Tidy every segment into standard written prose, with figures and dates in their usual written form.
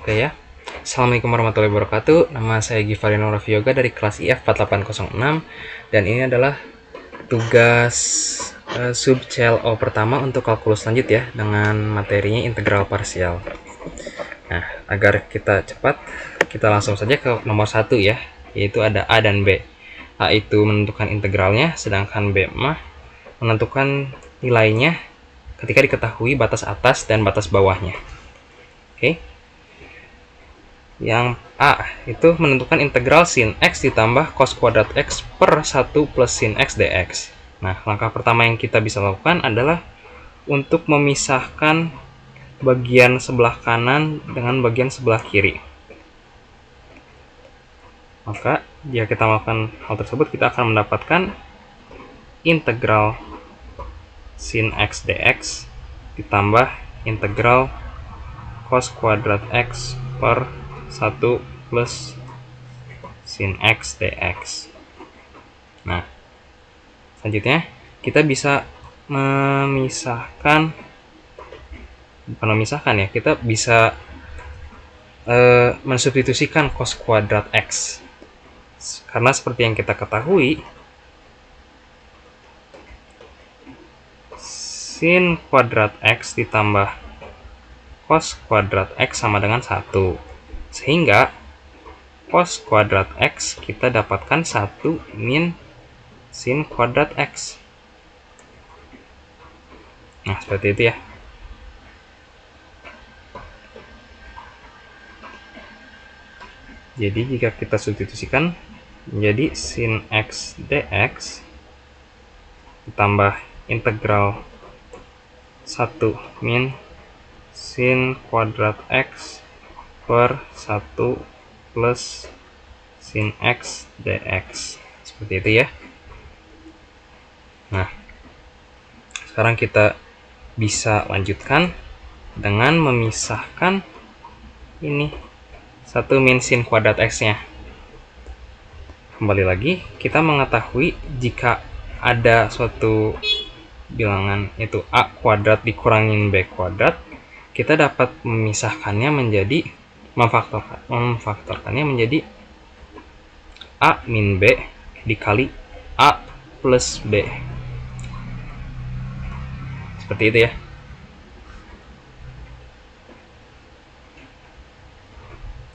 Oke ya. Assalamualaikum warahmatullahi wabarakatuh. Nama saya Givarino Raffioga dari kelas IF 4806 dan ini adalah tugas sub CLO pertama untuk kalkulus lanjut ya dengan materinya integral parsial. Nah, agar kita cepat, kita langsung saja ke nomor 1 ya, yaitu ada A dan B. A itu menentukan integralnya, sedangkan B mah menentukan nilainya ketika diketahui batas atas dan batas bawahnya. Oke. Yang A itu menentukan integral sin X ditambah cos kuadrat X per 1 plus sin X dx. Nah, langkah pertama yang kita bisa lakukan adalah untuk memisahkan bagian sebelah kanan dengan bagian sebelah kiri. Maka, jika kita melakukan hal tersebut, kita akan mendapatkan integral sin X dx ditambah integral cos kuadrat X per 1 plus sin X dx. Nah, selanjutnya kita bisa memisahkan, bukan memisahkan ya, kita bisa mensubstitusikan cos kuadrat X. Karena seperti yang kita ketahui, sin kuadrat X ditambah cos kuadrat X sama dengan 1. Sehingga cos kuadrat X kita dapatkan 1 min sin kuadrat X. Nah, seperti itu ya. Jadi jika kita substitusikan menjadi sin X dx ditambah integral 1 min sin kuadrat X per 1 plus sin X dx. Seperti itu ya. Nah, sekarang kita bisa lanjutkan dengan memisahkan ini 1 min sin kuadrat X-nya. Kembali lagi, kita mengetahui jika ada suatu bilangan itu A kuadrat dikurangin B kuadrat, kita dapat memisahkannya menjadi memfaktorkannya menjadi A min B dikali A plus B. Seperti itu ya.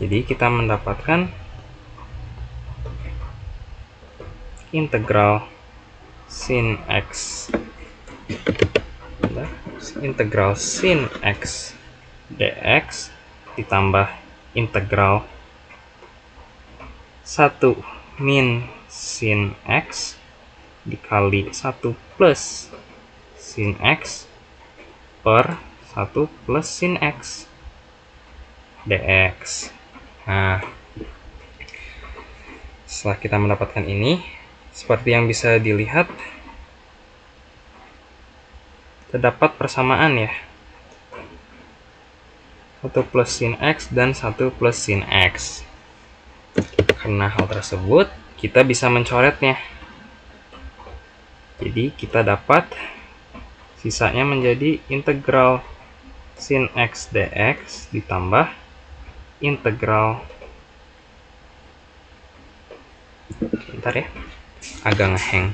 Jadi kita mendapatkan integral sin X dx ditambah integral 1 min sin X dikali 1 plus sin X per 1 plus sin X dx. Nah, setelah kita mendapatkan ini, seperti yang bisa dilihat, terdapat persamaan ya. 1 plus sin X dan 1 plus sin X. Karena hal tersebut, kita bisa mencoretnya. Jadi kita dapat sisanya menjadi integral sin X dx ditambah integral, bentar ya, agak ngeheng.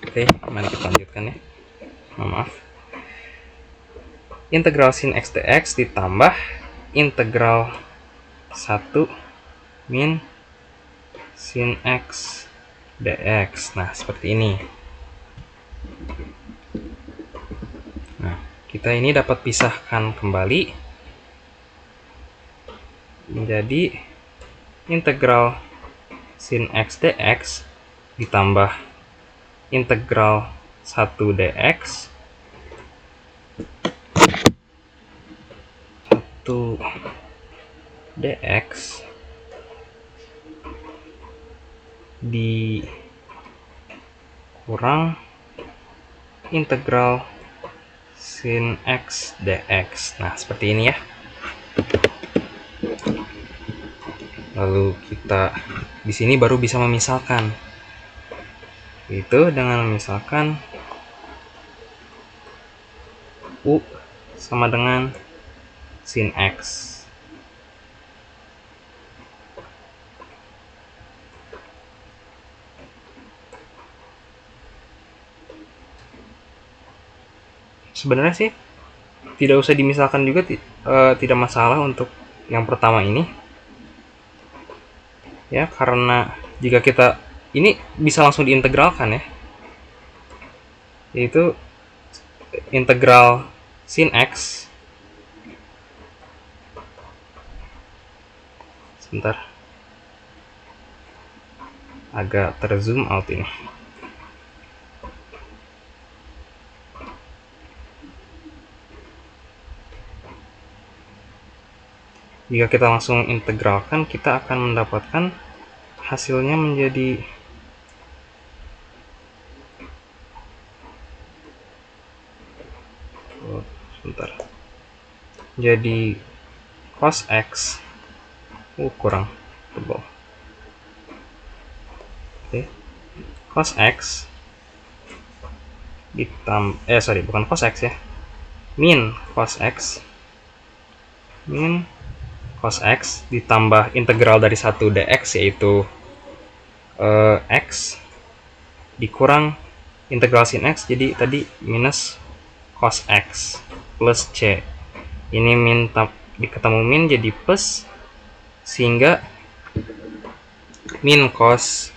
Oke, mari kita lanjutkan ya. Maaf. Integral sin X dx ditambah integral 1 min sin X dx. Nah, seperti ini. Nah, kita ini dapat pisahkan kembali menjadi integral sin X dx ditambah integral 1 dx 1 dx dikurang integral sin X dx. Nah, seperti ini ya. Lalu kita di sini baru bisa memisalkan. Itu dengan memisalkan U sama dengan sin X. Sebenarnya sih tidak usah dimisalkan juga, tidak masalah untuk yang pertama ini ya, karena jika kita ini bisa langsung diintegralkan ya, yaitu integral sin X. Sebentar, agak terzoom out ini. Jika kita langsung integralkan, kita akan mendapatkan hasilnya menjadi sebentar, jadi cos X kurang tebal. Oke, cos X bukan cos X ya, min cos X ditambah integral dari 1 dx, yaitu X dikurang integral sin X, jadi tadi minus cos X plus C. Ini min ketemu min jadi plus, sehingga min cos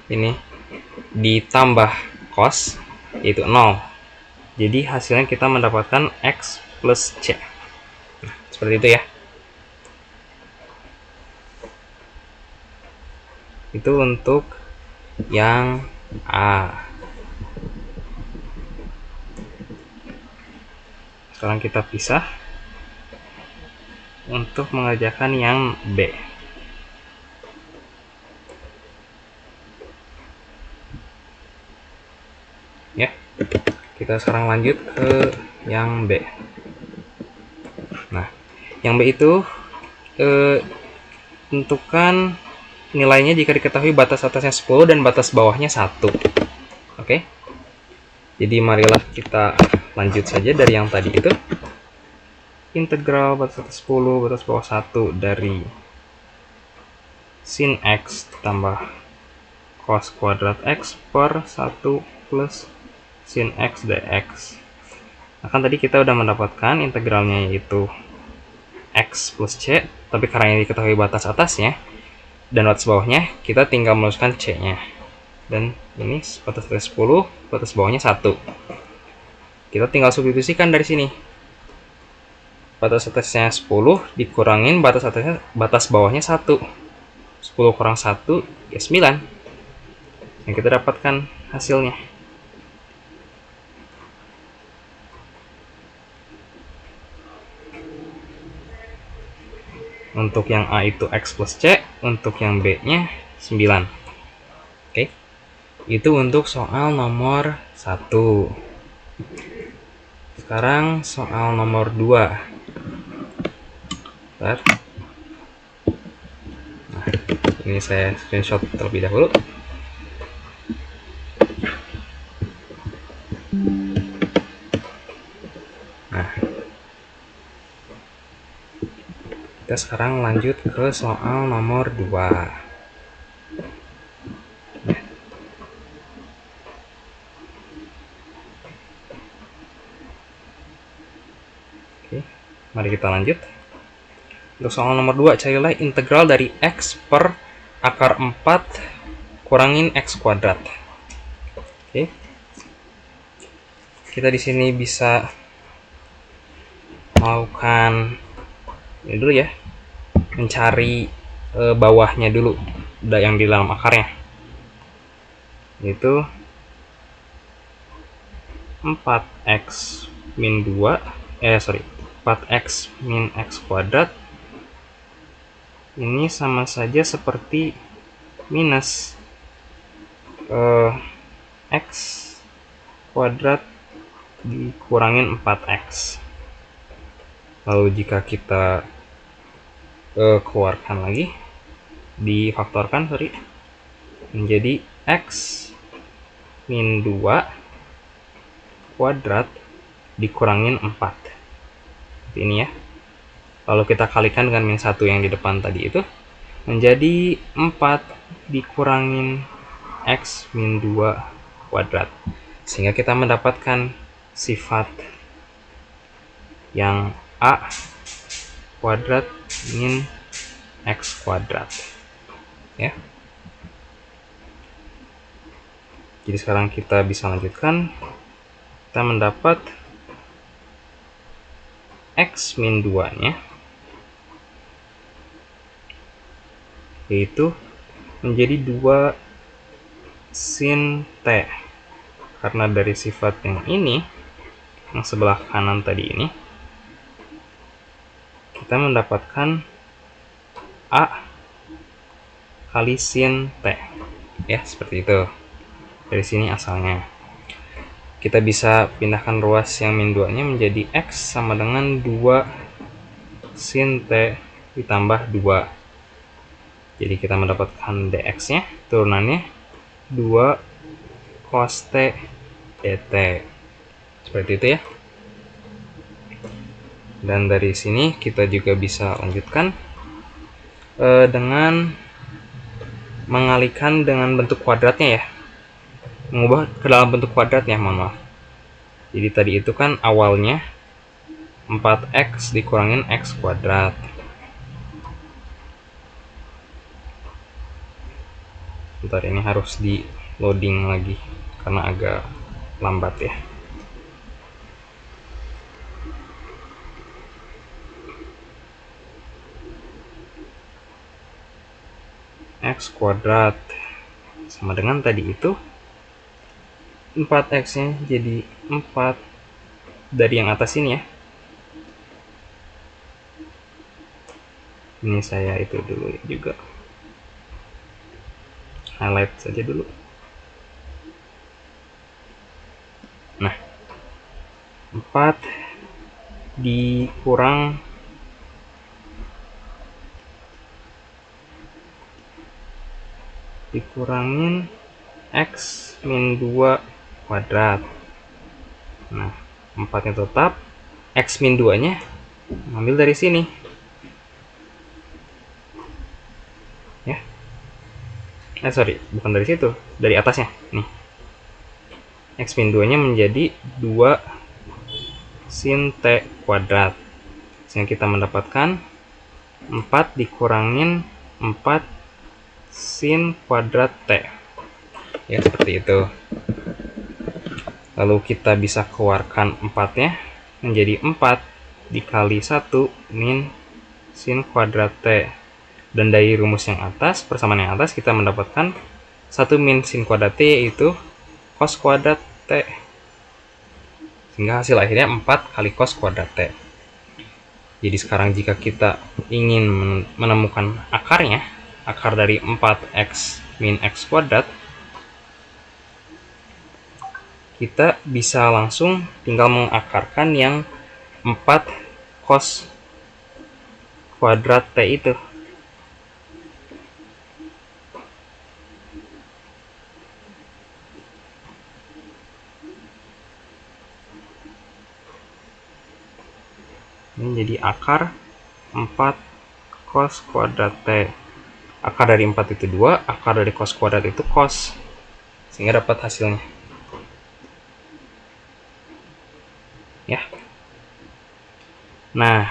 ini ditambah cos yaitu 0. Jadi hasilnya kita mendapatkan X plus C. Nah, seperti itu ya. Itu untuk yang A. Sekarang kita pisah untuk mengerjakan yang B. Ya, kita sekarang lanjut ke yang B. Nah, yang B itu tentukan nilainya jika diketahui batas atasnya 10 dan batas bawahnya 1. Oke. Jadi marilah kita lanjut saja dari yang tadi itu. Integral batas atas 10, batas bawah 1 dari sin X ditambah cos kuadrat X per 1 plus sin X dx. Nah, kan tadi kita udah mendapatkan integralnya yaitu X plus C, tapi karena ini diketahui batas atasnya dan batas bawahnya, kita tinggal menuliskan C-nya. Dan ini batas atas 10, batas bawahnya 1. Kita tinggal substitusikan dari sini. Batas atasnya 10 dikurangin batas bawahnya 1. 10 kurang 1 ya 9. Yang kita dapatkan hasilnya. Untuk yang A itu X plus C, untuk yang B-nya 9. Oke. Itu untuk soal nomor 1. Sekarang soal nomor 2. Bentar. Nah, ini saya screenshot terlebih dahulu. Nah, kita sekarang lanjut ke soal nomor 2. Oke, mari kita lanjut. Untuk soal nomor 2, carilah integral dari X per akar 4 kurangin X kuadrat. Oke. Kita di sini bisa melakukan ini dulu ya, mencari bawahnya dulu, yang di dalam akarnya, yaitu 4x min 2 4x min x kuadrat ini sama saja seperti minus x kuadrat dikurangin 4x. Lalu jika kita keluarkan lagi, difaktorkan menjadi x min 2 kuadrat dikurangin 4. Seperti ini ya. lalu kita kalikan dengan min 1 yang di depan tadi itu, menjadi 4 dikurangin X min 2 kuadrat. Sehingga kita mendapatkan sifat yang A kuadrat min X kuadrat. Ya. Jadi sekarang kita bisa lanjutkan. Kita mendapat X min 2-nya, yaitu menjadi 2 sin T. Karena dari sifat yang ini, yang sebelah kanan tadi ini, kita mendapatkan A kali sin T. Ya, seperti itu. Dari sini asalnya. Kita bisa pindahkan ruas yang min 2-nya menjadi X sama dengan 2 sin T ditambah 2. Jadi kita mendapatkan dx-nya, turunannya 2 cos T dt. Seperti itu ya. Dan dari sini kita juga bisa lanjutkan dengan mengalihkan dengan bentuk kuadratnya ya. Mengubah ke dalam bentuk kuadratnya, mohon maaf. Jadi tadi itu kan awalnya 4x dikurangin x kuadrat. Bentar, ini harus di loading lagi karena agak lambat ya. X kuadrat sama dengan tadi itu 4x-nya jadi 4 dari yang atas ini ya. Ini saya itu dulu juga. Highlight saja dulu. Nah, 4 dikurangin X min 2 kuadrat. Nah, 4-nya tetap, X min 2-nya ambil dari sini. Ya. Sorry, bukan dari situ, dari atasnya. Nih. X min 2-nya menjadi 2 sin T kuadrat. Sehingga kita mendapatkan 4 dikurangin 4 sin kuadrat T. Ya, seperti itu. Lalu kita bisa keluarkan 4-nya menjadi 4 dikali 1 min sin kuadrat T. Dan dari rumus yang atas, persamaan yang atas, kita mendapatkan 1 min sin kuadrat T yaitu cos kuadrat T. Sehingga hasil akhirnya 4 kali cos kuadrat T. Jadi sekarang jika kita ingin menemukan akarnya, akar dari 4x min x kuadrat, kita bisa langsung tinggal mengakarkan yang 4 cos kuadrat T itu. Ini jadi akar 4 cos kuadrat T. Akar dari 4 itu 2, akar dari cos kuadrat itu cos. Sehingga dapat hasilnya. Ya. Nah,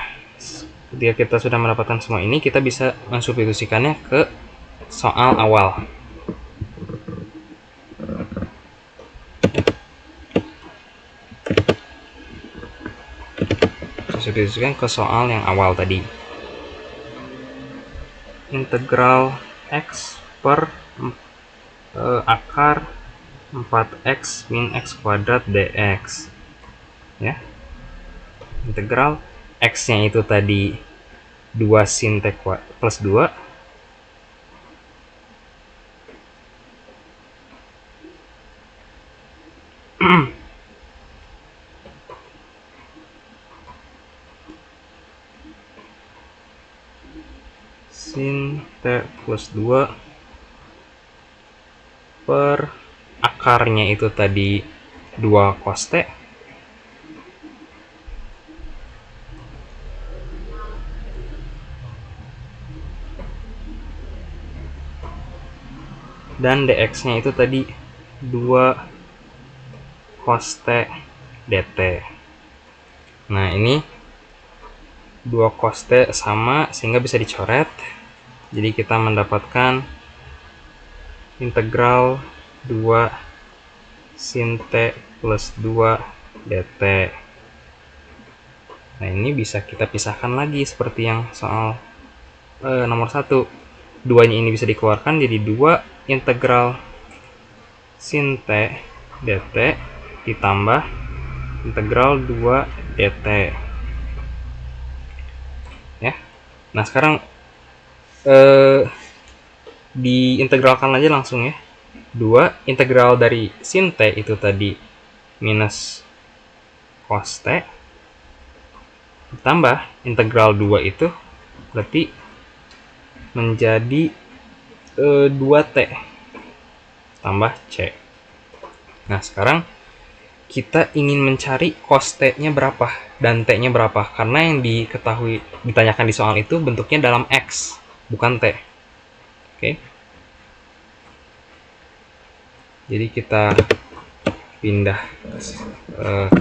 ketika kita sudah mendapatkan semua ini, kita bisa mensubstitusikannya ke soal awal. Substitusikan ke soal yang awal tadi. Integral x per akar 4x min x kuadrat dx. Ya. Integral x-nya itu tadi 2 sin T plus 2 sin T plus 2 per akarnya itu tadi 2 cos T dan dx-nya itu tadi 2 cos t dt. Nah, ini 2 cos t sama sehingga bisa dicoret. Jadi kita mendapatkan integral 2 sin t plus 2 dt. Nah, ini bisa kita pisahkan lagi seperti yang soal nomor 1. 2-nya ini bisa dikeluarkan jadi 2 integral sin t dt ditambah integral 2 dt. Ya. Nah, sekarang diintegralkan aja langsung ya. 2 integral dari sin t itu tadi minus cos t ditambah integral 2 itu berarti menjadi 2t tambah c. Nah, sekarang kita ingin mencari cos t-nya berapa dan t-nya berapa, karena yang ditanyakan di soal itu bentuknya dalam x, bukan t. Oke. Jadi kita pindah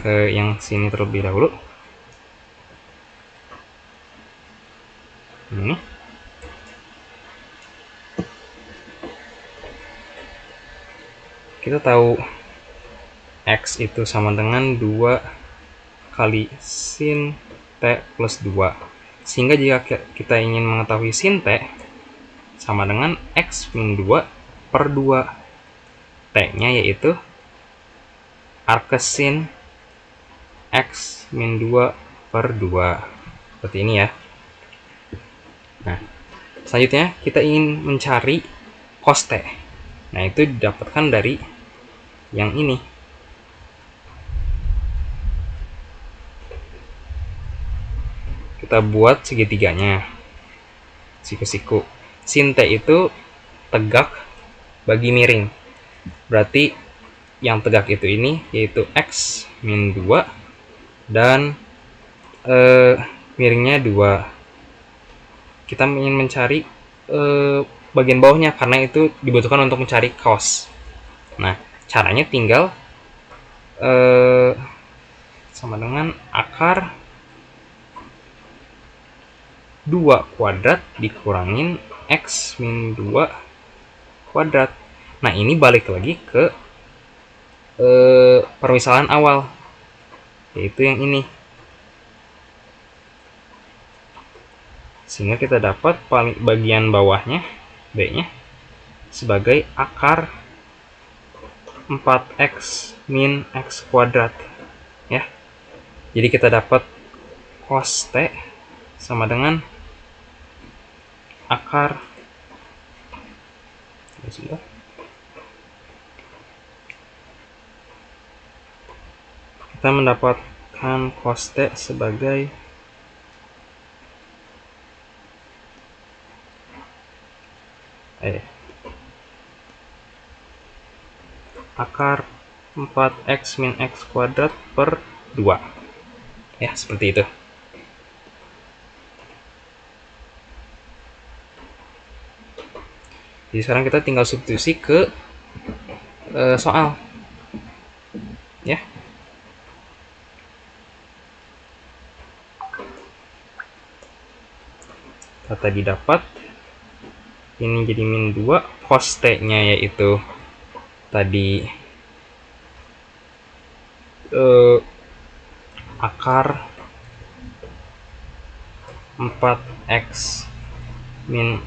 ke yang sini terlebih dahulu. Ini. Kita tahu x itu sama dengan 2 kali sin t plus 2. Sehingga jika kita ingin mengetahui sin t sama dengan x min 2 per 2. T-nya yaitu arcsin x min 2 per 2. Seperti ini ya. Nah, selanjutnya kita ingin mencari cos t. Nah, itu didapatkan dari yang ini. Kita buat segitiganya. Siku-siku. Sin t itu tegak bagi miring. Berarti yang tegak itu ini, yaitu x min 2 dan miringnya 2. Kita ingin mencari bagian bawahnya karena itu dibutuhkan untuk mencari cos. Nah, caranya tinggal sama dengan akar 2 kuadrat dikurangin x min 2 kuadrat. Nah, ini balik lagi ke permisalan awal, yaitu yang ini. Sehingga kita dapat bagian bawahnya, b-nya, sebagai akar 4x min x kuadrat. Ya. Jadi kita dapat cos t sama dengan akar kita mendapatkan cos t sebagai akar 4x min x kuadrat per 2. Ya, seperti itu. Jadi sekarang kita tinggal substitusi ke soal. Ya. Kita tadi dapat ini jadi min 2, cos t-nya yaitu tadi akar 4x min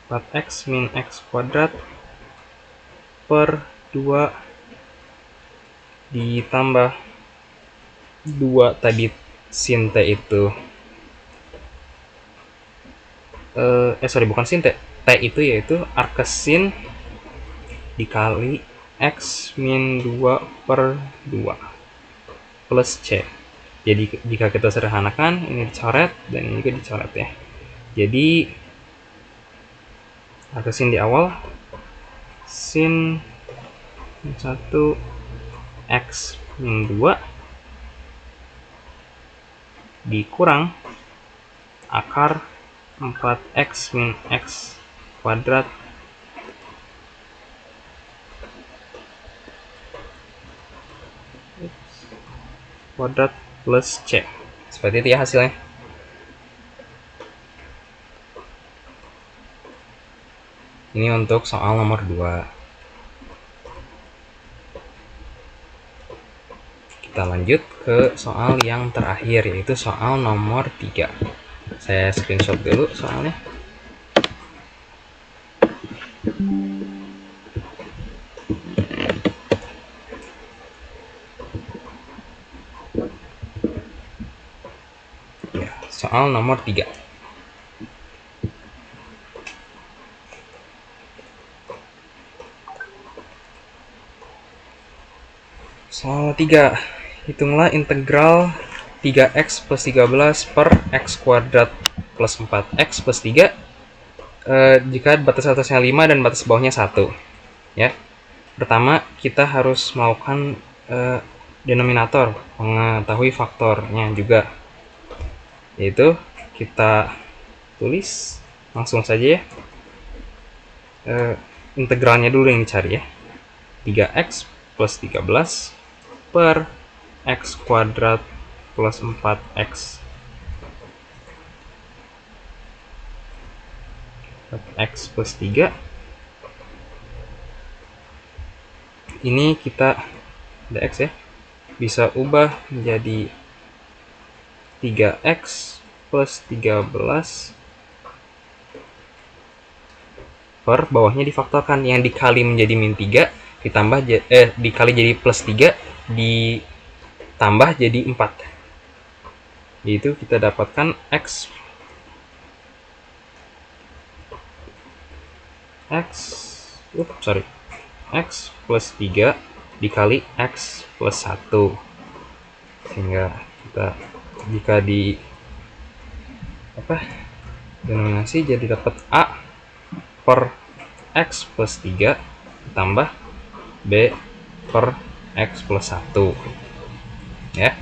4x min x kuadrat per 2 ditambah 2 tadi sin t itu bukan sin t, t itu yaitu arcsin dikali x min 2 per 2 plus c. Jadi jika kita sederhanakan, ini dicoret dan ini juga dicoret ya. Jadi arcsin di awal sin 1 x min 2 dikurang akar 4x min x kuadrat plus C. Seperti itu ya hasilnya. Ini untuk soal nomor 2. Kita lanjut ke soal yang terakhir, yaitu soal nomor 3. Saya screenshot dulu soalnya. Ya, soal nomor 3. Soal 3. Hitunglah integral 3x plus 13 per x kuadrat plus 4x plus 3 jika batas atasnya 5 dan batas bawahnya 1. Ya. Pertama, kita harus melakukan denominator, mengetahui faktornya juga. Yaitu kita tulis langsung saja ya. Integralnya dulu yang dicari ya. 3x plus 13 per x kuadrat plus 4x x plus 3. Ini kita ada x ya, bisa ubah menjadi 3x plus 13 per bawahnya difaktorkan, yang dikali menjadi min 3 ditambah dikali jadi plus 3 ditambah jadi 4. Yaitu kita dapatkan x plus 3 dikali x plus 1. Sehingga kita jika di denominasi jadi dapat A per x plus 3 ditambah B per x plus 1 ya.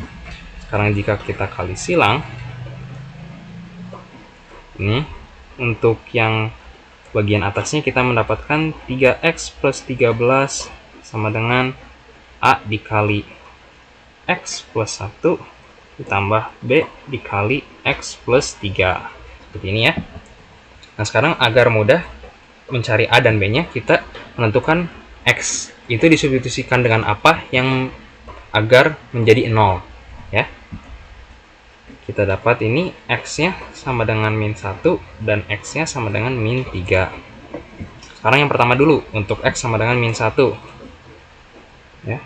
Sekarang jika kita kali silang, ini untuk yang bagian atasnya kita mendapatkan 3x plus 13 sama dengan A dikali x plus 1 ditambah B dikali x plus 3. Seperti ini ya. Nah, sekarang agar mudah mencari A dan B-nya, kita menentukan X itu disubstitusikan dengan apa yang agar menjadi 0 ya. Kita dapat ini X-nya sama dengan min 1 dan X-nya sama dengan min 3. Sekarang yang pertama dulu, untuk X sama dengan min 1 ya.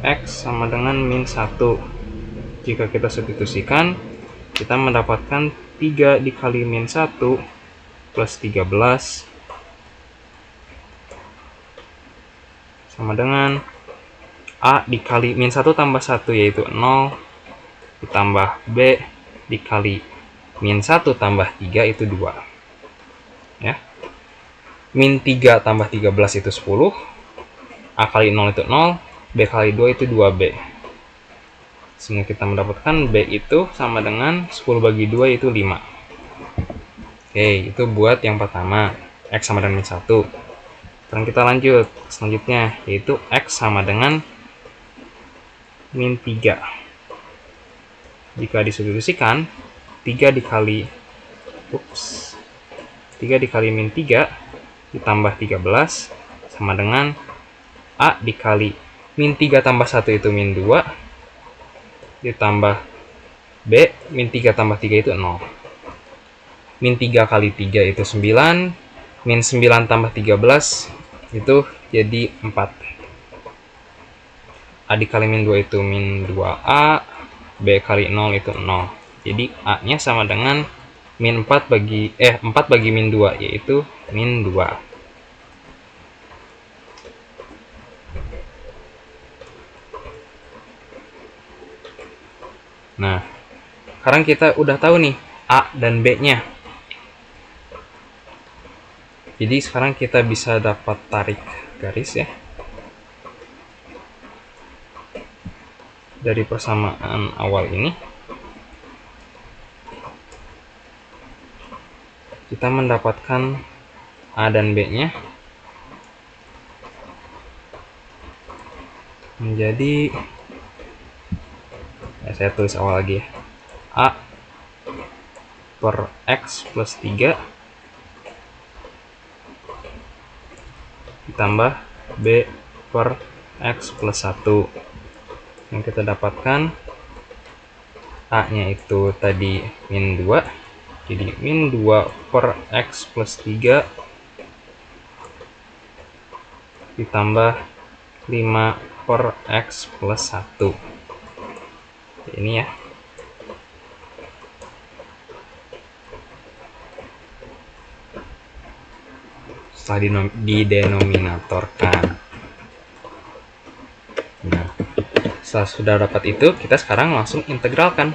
X sama dengan min 1. Jika kita substitusikan, kita mendapatkan 3 dikali min 1 plus 13 sama dengan A dikali min 1 tambah 1 yaitu 0 ditambah B dikali min 1 tambah 3 itu 2 ya. Min 3 tambah 13 itu 10, A kali 0 itu 0, B kali 2 itu 2B. Sehingga kita mendapatkan B itu sama dengan 10 bagi 2 itu 5. Oke, itu buat yang pertama, X sama dengan min 1. Sekarang kita lanjut selanjutnya, yaitu X sama dengan min 3. Jika disubstitusikan, 3 dikali min 3 ditambah 13 sama dengan A dikali min 3 tambah 1 itu min 2 ditambah B min 3 tambah 3 itu 0. Min 3 kali 3 itu 9, min 9 tambah 13 itu jadi 4. A dikali min 2 itu min 2A, B kali 0 itu 0. Jadi A-nya sama dengan min 4 bagi min 2 yaitu min 2. Nah, sekarang kita udah tahu nih A dan B-nya. Jadi sekarang kita bisa dapat tarik garis ya. dari persamaan awal ini, kita mendapatkan A dan B-nya menjadi, saya tulis awal lagi ya, A per X plus 3 ditambah B per X plus 1. Yang kita dapatkan A nya itu tadi min 2, jadi min 2 per X plus 3 ditambah 5 per X plus 1. Ini ya. Setelah didenominatorkan. Nah, setelah sudah dapat itu, kita sekarang langsung integralkan.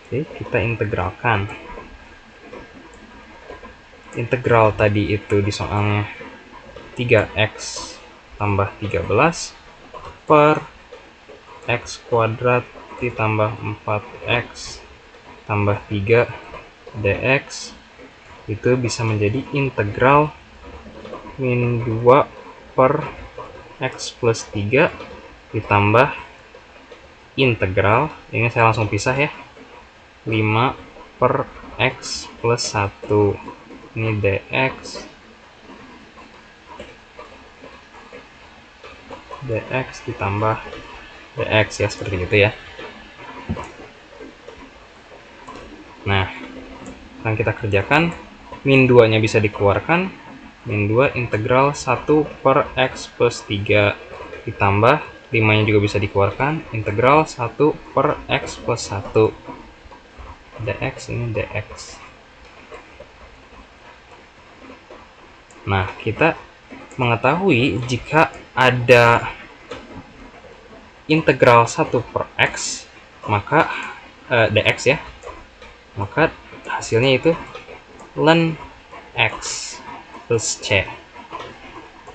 Oke, kita integralkan. Integral tadi itu di soalnya 3x tambah 13 per x kuadrat ditambah 4x tambah 3 dx itu bisa menjadi integral min 2 per x plus 3 ditambah integral, ini saya langsung pisah ya, 5 per x plus 1. Ini dx ditambah dx ya, seperti itu ya. Nah, sekarang kita kerjakan. Min 2 nya bisa dikeluarkan, min 2 integral 1 per x plus 3 ditambah 5 nya juga bisa dikeluarkan, integral 1 per x plus 1 dx, ini dx. Nah, kita mengetahui jika ada integral 1 per x, maka dx ya, maka hasilnya itu ln x plus c.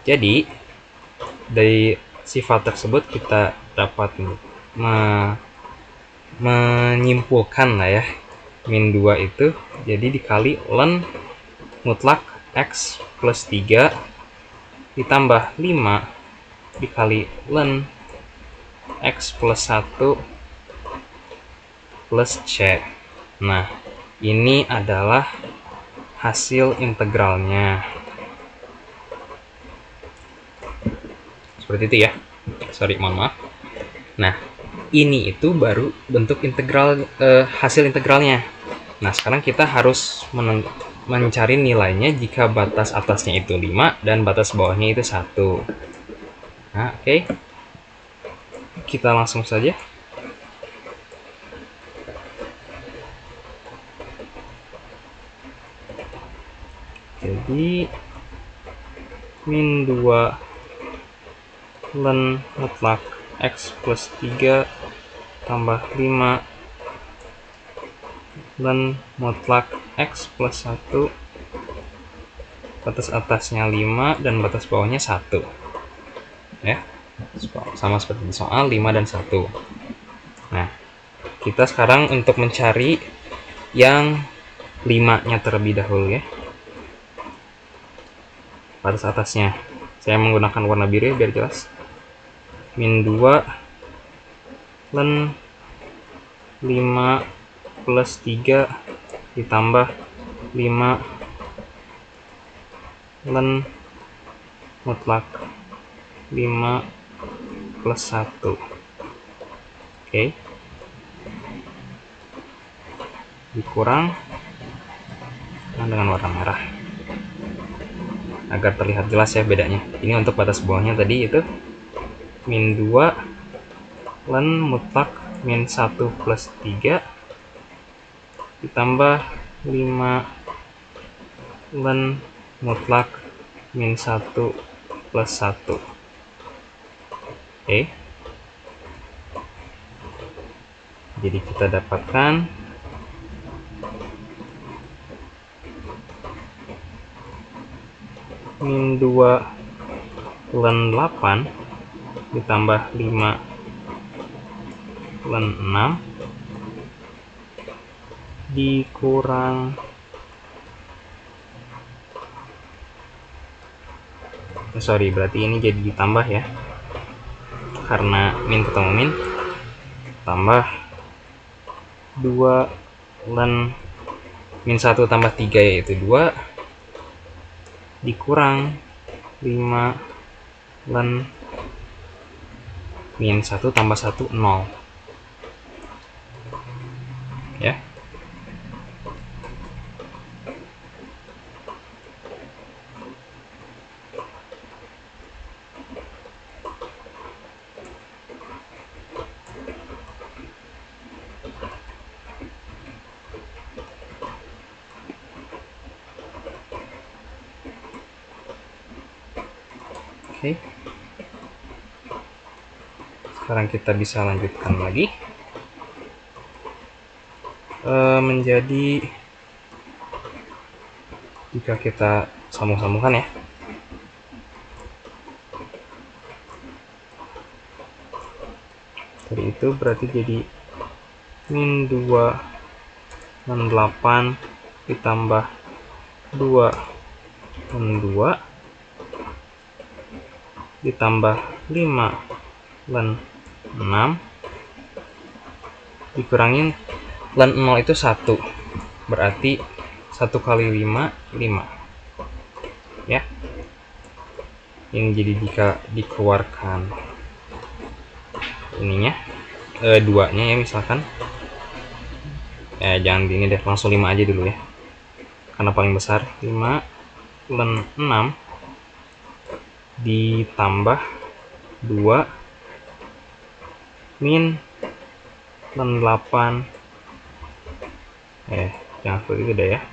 Jadi dari sifat tersebut kita dapat menyimpulkan lah ya, min 2 itu jadi dikali ln mutlak x plus 3 ditambah 5 dikali ln x plus 1 plus c. Nah, ini adalah hasil integralnya. Seperti itu ya. Sorry, mohon maaf. Nah, ini itu baru bentuk integral, hasil integralnya. Nah, sekarang kita harus mencari nilainya jika batas atasnya itu 5 dan batas bawahnya itu 1. Nah, oke. Kita langsung saja. Jadi min 2 ln mutlak x plus 3 tambah 5 ln mutlak x plus 1, batas atasnya 5 dan batas bawahnya 1 ya, sama seperti di soal 5 dan 1. Nah, kita sekarang untuk mencari yang 5 nya terlebih dahulu ya, batas atasnya. Saya menggunakan warna biru biar jelas. Min 2 ln 5 plus 3 ditambah 5 ln mutlak 5 plus 1. Oke. Dikurang dengan warna merah agar terlihat jelas ya bedanya. Ini untuk batas bawahnya tadi itu min 2 ln mutlak min 1 plus 3 ditambah 5 ln mutlak min 1 plus 1. Oke. Jadi kita dapatkan min 2 len 8 ditambah 5 len 6 dikurang berarti ini jadi ditambah ya, karena min ketemu min, tambah 2 len min 1 tambah 3 yaitu 2 dikurang 5 len min 1 tambah 1 0 ya. Oke. Sekarang kita bisa lanjutkan lagi menjadi, jika kita sambung-sambungkan ya, tadi itu berarti jadi min 2 len 8 ditambah 2 len 2 ditambah 5 len 6 dikurangin len 0 itu 1, berarti 1 kali 5 5 ya. Ini jadi jika dikeluarkan ininya 2-nya ya, misalkan jangan ini deh, langsung 5 aja dulu ya karena paling besar. 5 len 6 ditambah 2 min len 8 jangan seperti itu deh ya,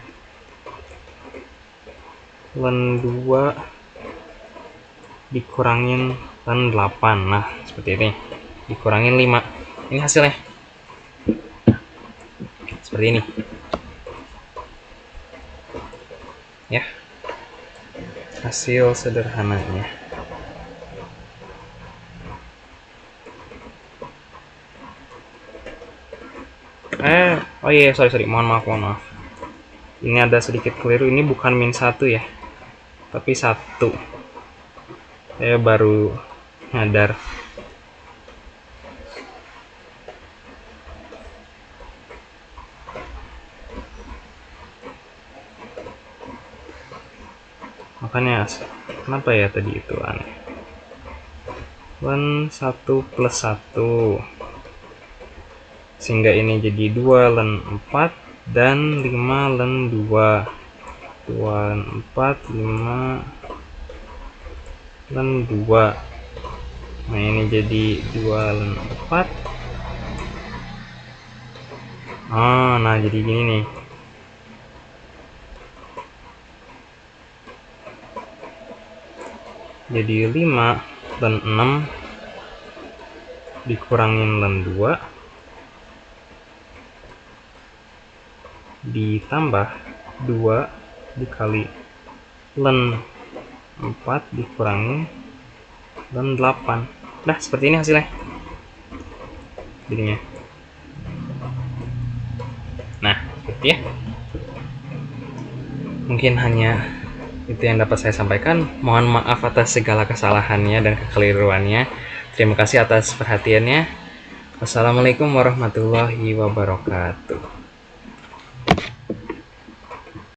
len 2 dikurangin len 8, nah seperti ini, dikurangin 5, ini hasilnya seperti ini ya, hasil sederhananya. Oh iya, sorry, mohon maaf. Ini ada sedikit keliru, ini bukan min 1 ya, tapi 1. Saya baru nyadar. Makanya kenapa ya tadi itu aneh. Len 1 plus 1, sehingga ini jadi 2 len 4 dan 5 len 2, 2 len 4, 5 len 2. Nah ini jadi 2 len 4. Nah jadi gini nih, jadi 5 len 6 dikurangin len 2 ditambah 2 dikali len 4 dikurangin len 8. Nah seperti ini hasilnya jadinya. Nah gitu ya, mungkin hanya itu yang dapat saya sampaikan. Mohon maaf atas segala kesalahannya dan kekeliruannya. Terima kasih atas perhatiannya. Wassalamualaikum warahmatullahi wabarakatuh.